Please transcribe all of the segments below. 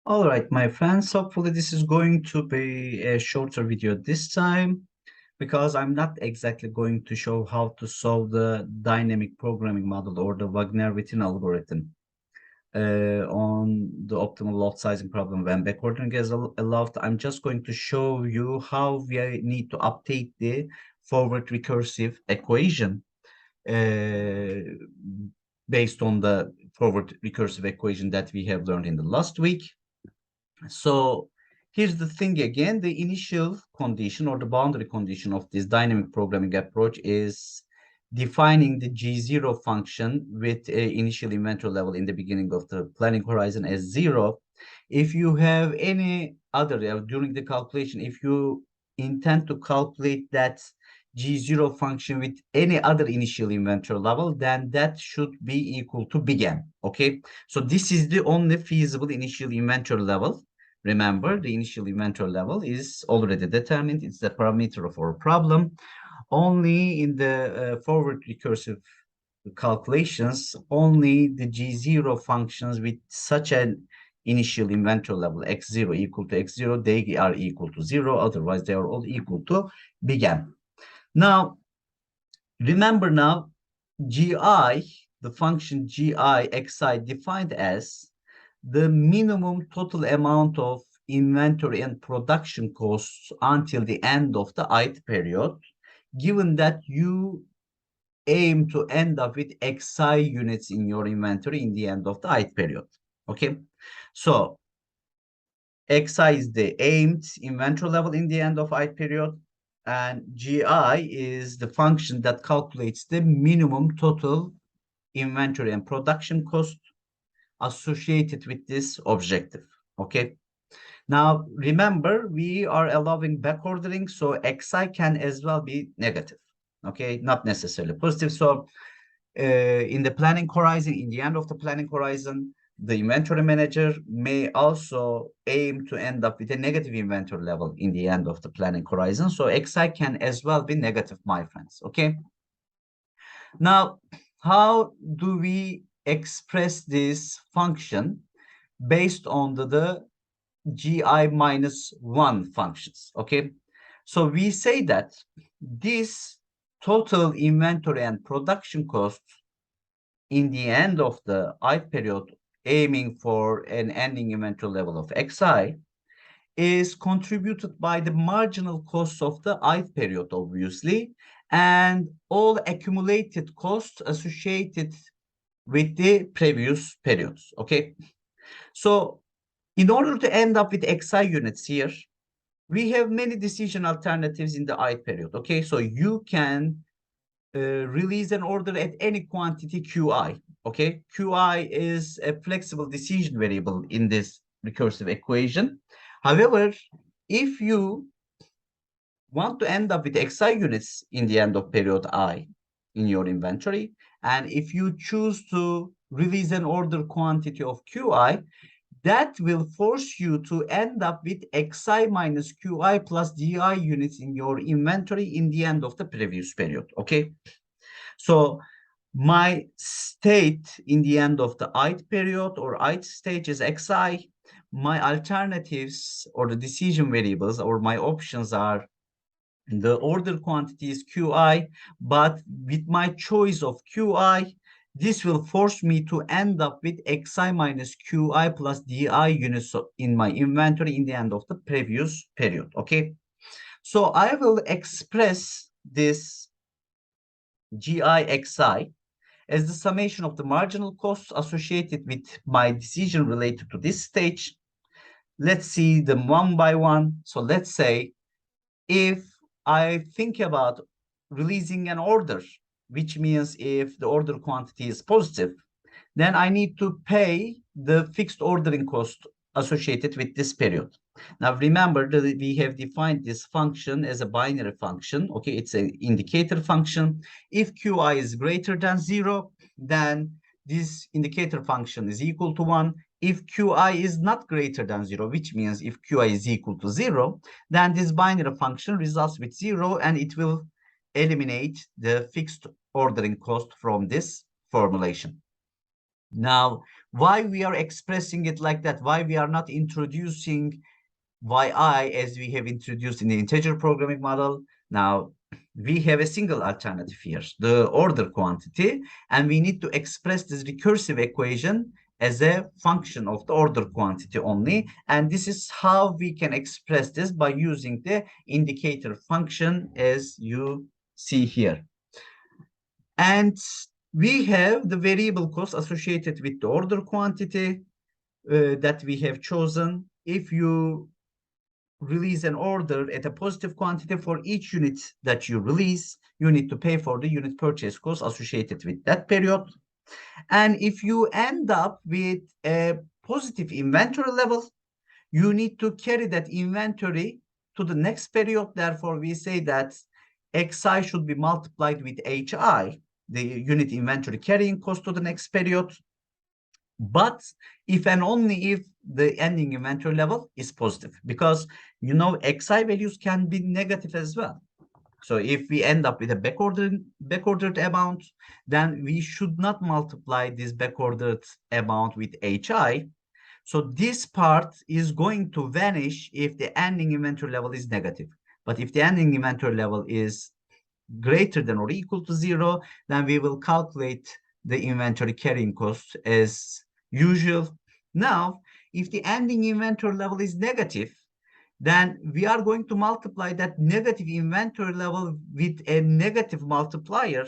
All right, my friends, hopefully this is going to be a shorter video this time because I'm not exactly going to show how to solve the dynamic programming model or the Wagner-Witten algorithm on the optimal load sizing problem when backordering is allowed. I'm just going to show you how we need to update the forward recursive equation uh, based on the forward recursive equation that we have learned in the last week. So here's the thing again, the initial condition or the boundary condition of this dynamic programming approach is defining the G0 function with an initial inventory level in the beginning of the planning horizon as 0. If you have any other, during the calculation, if you intend to calculate that G0 function with any other initial inventory level, then that should be equal to begin. Okay, so this is the only feasible initial inventory level. Remember, the initial inventory level is already determined. It's the parameter of our problem. Only in the forward recursive calculations, only the G0 functions with such an initial inventory level x0 equal to x0, they are equal to 0. Otherwise, they are all equal to begin. Now, remember now, gi, the function gi xi defined as the minimum total amount of inventory and production costs until the end of the ith period, given that you aim to end up with xi units in your inventory in the end of the ith period. Okay, so xi is the aimed inventory level in the end of ith period, and gi is the function that calculates the minimum total inventory and production cost associated with this objective. Okay, now remember we are allowing back ordering, so xi can as well be negative. Okay, not necessarily positive. So in the planning horizon, in the end of the planning horizon, the inventory manager may also aim to end up with a negative inventory level in the end of the planning horizon. So xi can as well be negative, my friends. Okay, now how do we express this function based on the gi minus 1 functions? Okay, so we say that this total inventory and production costs in the end of the ith period, aiming for an ending inventory level of xi, is contributed by the marginal costs of the ith period, obviously, and all accumulated costs associated with the previous periods. Okay, so in order to end up with xi units here, we have many decision alternatives in the ith period. Okay, so you can release an order at any quantity qi. Okay, qi is a flexible decision variable in this recursive equation. However, if you want to end up with xi units in the end of period I in your inventory, and if you choose to release an order quantity of qi, that will force you to end up with xi minus qi plus di units in your inventory in the end of the previous period. Okay, so my state in the end of the ith period or ith stage is xi. My alternatives or the decision variables or my options are the order quantity is qi, but with my choice of qi, this will force me to end up with xi minus qi plus di units in my inventory in the end of the previous period. Okay, so I will express this gi xi as the summation of the marginal costs associated with my decision related to this stage. Let's see them one by one. So let's say if I think about releasing an order, which means if the order quantity is positive, then I need to pay the fixed ordering cost associated with this period. Now remember that we have defined this function as a binary function. Okay, it's an indicator function. If qi is greater than 0, then this indicator function is equal to 1. If qi is not greater than 0, which means if qi is equal to 0, then this binary function results with 0, and it will eliminate the fixed ordering cost from this formulation. Now, why we are expressing it like that? Why we are not introducing yi as we have introduced in the integer programming model? Now, we have a single alternative here, the order quantity, and we need to express this recursive equation as a function of the order quantity only. And this is how we can express this by using the indicator function as you see here. And we have the variable cost associated with the order quantity that we have chosen. If you release an order at a positive quantity, for each unit that you release, you need to pay for the unit purchase cost associated with that period. And if you end up with a positive inventory level, you need to carry that inventory to the next period. Therefore, we say that xi should be multiplied with hi, the unit inventory carrying cost to the next period. But if and only if the ending inventory level is positive, because you know xi values can be negative as well. So if we end up with a backordered amount, then we should not multiply this backordered amount with hi. So this part is going to vanish if the ending inventory level is negative. But if the ending inventory level is greater than or equal to 0, then we will calculate the inventory carrying cost as usual. Now, if the ending inventory level is negative, then we are going to multiply that negative inventory level with a negative multiplier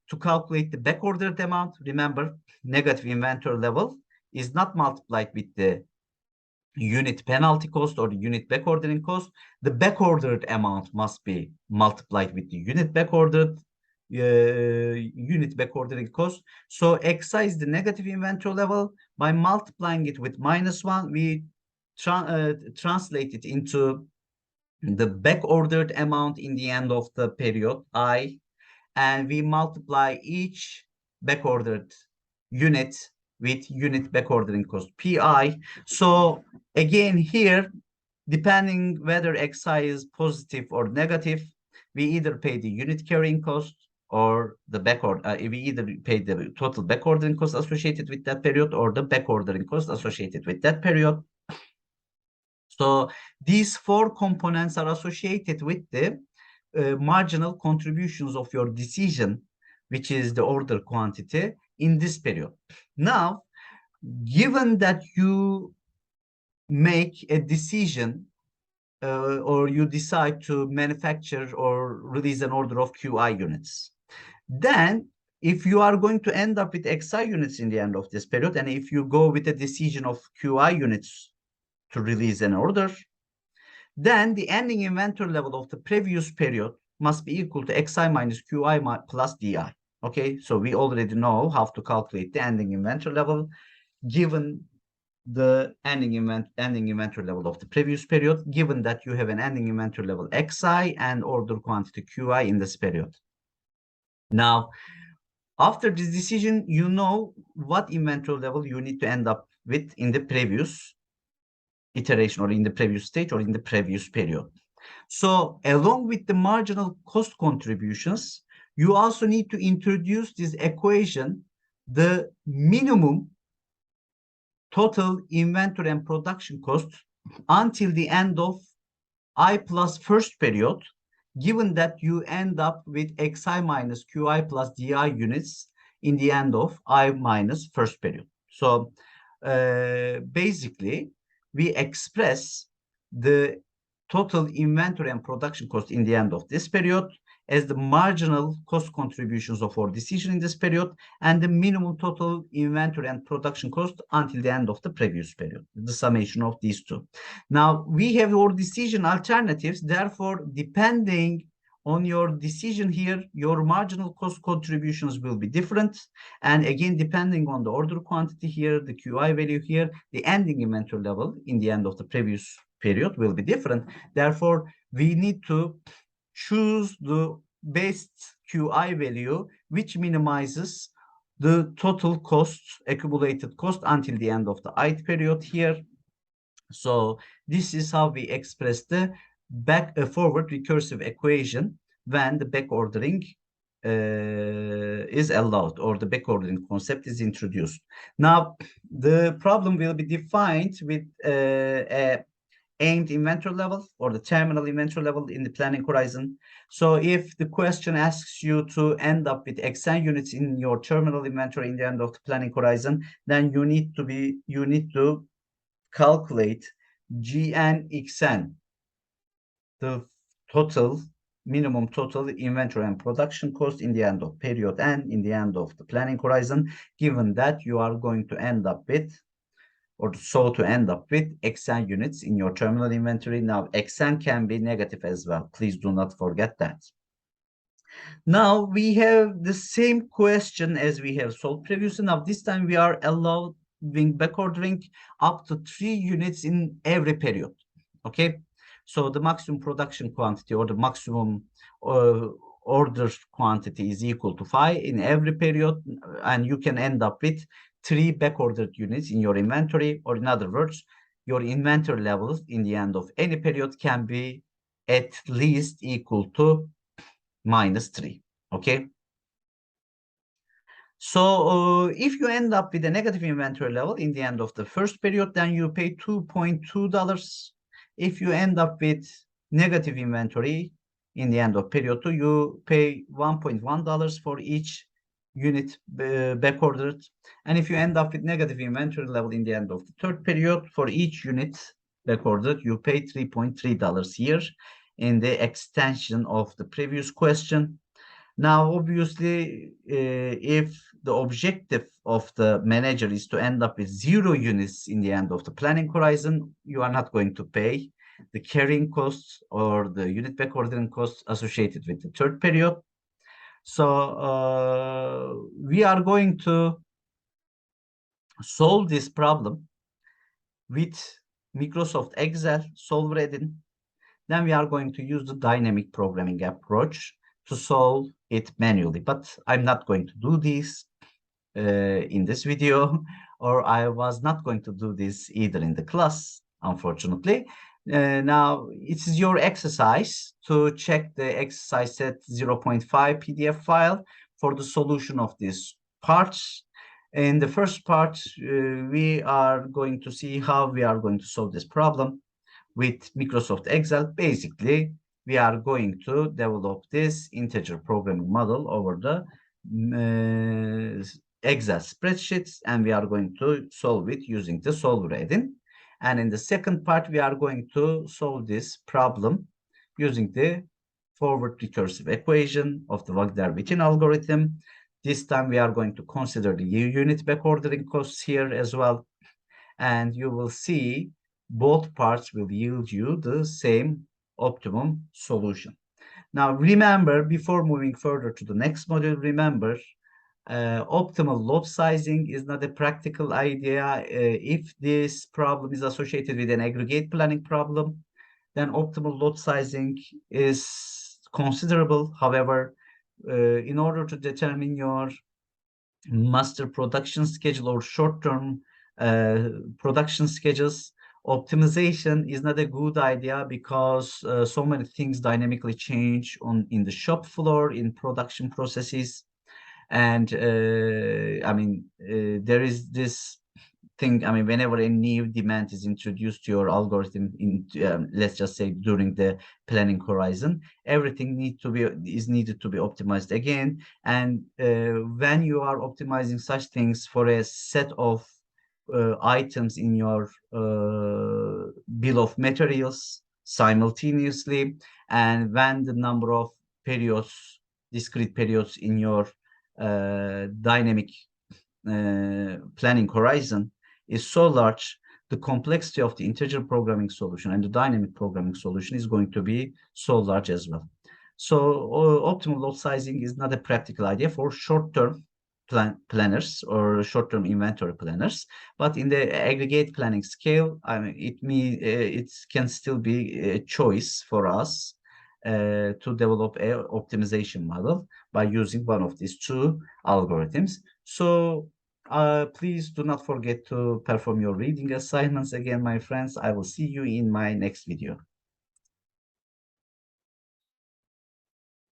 to calculate the backordered amount. Remember, negative inventory level is not multiplied with the unit penalty cost or the unit backordering cost. The backordered amount must be multiplied with the unit backordering cost. So xi is the negative inventory level. By multiplying it with -1, we translate it into the backordered amount in the end of the period I, and we multiply each backordered unit with unit backordering cost pi. So again here, depending whether xi is positive or negative, we either pay the unit carrying cost or the we either pay the total backordering cost associated with that period or the backordering cost associated with that period. So these four components are associated with the marginal contributions of your decision, which is the order quantity in this period. Now, given that you make a decision or you decide to manufacture or release an order of QI units, then if you are going to end up with XI units in the end of this period, and if you go with a decision of QI units to release an order, then the ending inventory level of the previous period must be equal to xi minus qi plus di. Okay, so we already know how to calculate the ending inventory level given the ending inventory level of the previous period, given that you have an ending inventory level xi and order quantity qi in this period. Now, after this decision, you know what inventory level you need to end up with in the previous iteration or in the previous stage or in the previous period. So along with the marginal cost contributions, you also need to introduce this equation, the minimum total inventory and production cost until the end of I plus first period, given that you end up with xi minus qi plus di units in the end of I minus first period. So basically, we express the total inventory and production cost in the end of this period as the marginal cost contributions of our decision in this period and the minimum total inventory and production cost until the end of the previous period, the summation of these two. Now, we have our decision alternatives. Therefore, depending on your decision here, your marginal cost contributions will be different. And again, depending on the order quantity here, the QI value here, the ending inventory level in the end of the previous period will be different. Therefore, we need to choose the best QI value, which minimizes the total cost, accumulated cost until the end of the ith period here. So this is how we express the forward recursive equation when the back ordering is allowed, or the back ordering concept is introduced. Now, the problem will be defined with a aimed inventory level or the terminal inventory level in the planning horizon. So if the question asks you to end up with XN units in your terminal inventory in the end of the planning horizon, then you need to calculate GNXN, the minimum total inventory and production cost in the end of period and in the end of the planning horizon, given that you are going to end up with, or so to end up with, XN units in your terminal inventory. Now, XN can be negative as well. Please do not forget that. Now we have the same question as we have solved previously. Now this time we are allowing back ordering up to 3 units in every period. Okay, so the maximum production quantity or the maximum order quantity is equal to 5 in every period, and you can end up with 3 back ordered units in your inventory, or in other words, your inventory levels in the end of any period can be at least equal to -3. Okay, so if you end up with a negative inventory level in the end of the first period, then you pay $2.2. If you end up with negative inventory in the end of period 2, you pay $1.1 for each unit back ordered. And if you end up with negative inventory level in the end of the third period, for each unit back ordered, you pay $3.3 here, in the extension of the previous question. Now, obviously, if the objective of the manager is to end up with 0 units in the end of the planning horizon, you are not going to pay the carrying costs or the unit back ordering costs associated with the third period. So we are going to solve this problem with Microsoft Excel solver add-in. Then we are going to use the dynamic programming approach to solve it manually. But I'm not going to do this in this video, or I was not going to do this either in the class, unfortunately. Now, it is your exercise to check the exercise set 0.5 PDF file for the solution of these parts. In the first part, we are going to see how we are going to solve this problem with Microsoft Excel. Basically, we are going to develop this integer programming model over the Excel spreadsheets, and we are going to solve it using the solver add-in. And in the second part, we are going to solve this problem using the forward recursive equation of the Wagner-Witten algorithm. This time, we are going to consider the unit back ordering costs here as well. And you will see both parts will yield you the same optimum solution. Now, remember, before moving further to the next module, remember, optimal lot sizing is not a practical idea. If this problem is associated with an aggregate planning problem, then optimal lot sizing is considerable. However, in order to determine your master production schedule or short-term production schedules, optimization is not a good idea, because so many things dynamically change in the shop floor, in production processes. And there is this thing, whenever a new demand is introduced to your algorithm, let's just say during the planning horizon, everything is needed to be optimized again. And when you are optimizing such things for a set of items in your bill of materials simultaneously, and when the number of periods, discrete periods in your dynamic planning horizon is so large, the complexity of the integer programming solution and the dynamic programming solution is going to be so large as well. So optimal lot sizing is not a practical idea for short-term planners or short-term inventory planners, but in the aggregate planning scale, it can still be a choice for us to develop a optimization model by using one of these two algorithms. So please do not forget to perform your reading assignments again, my friends. I will see you in my next video.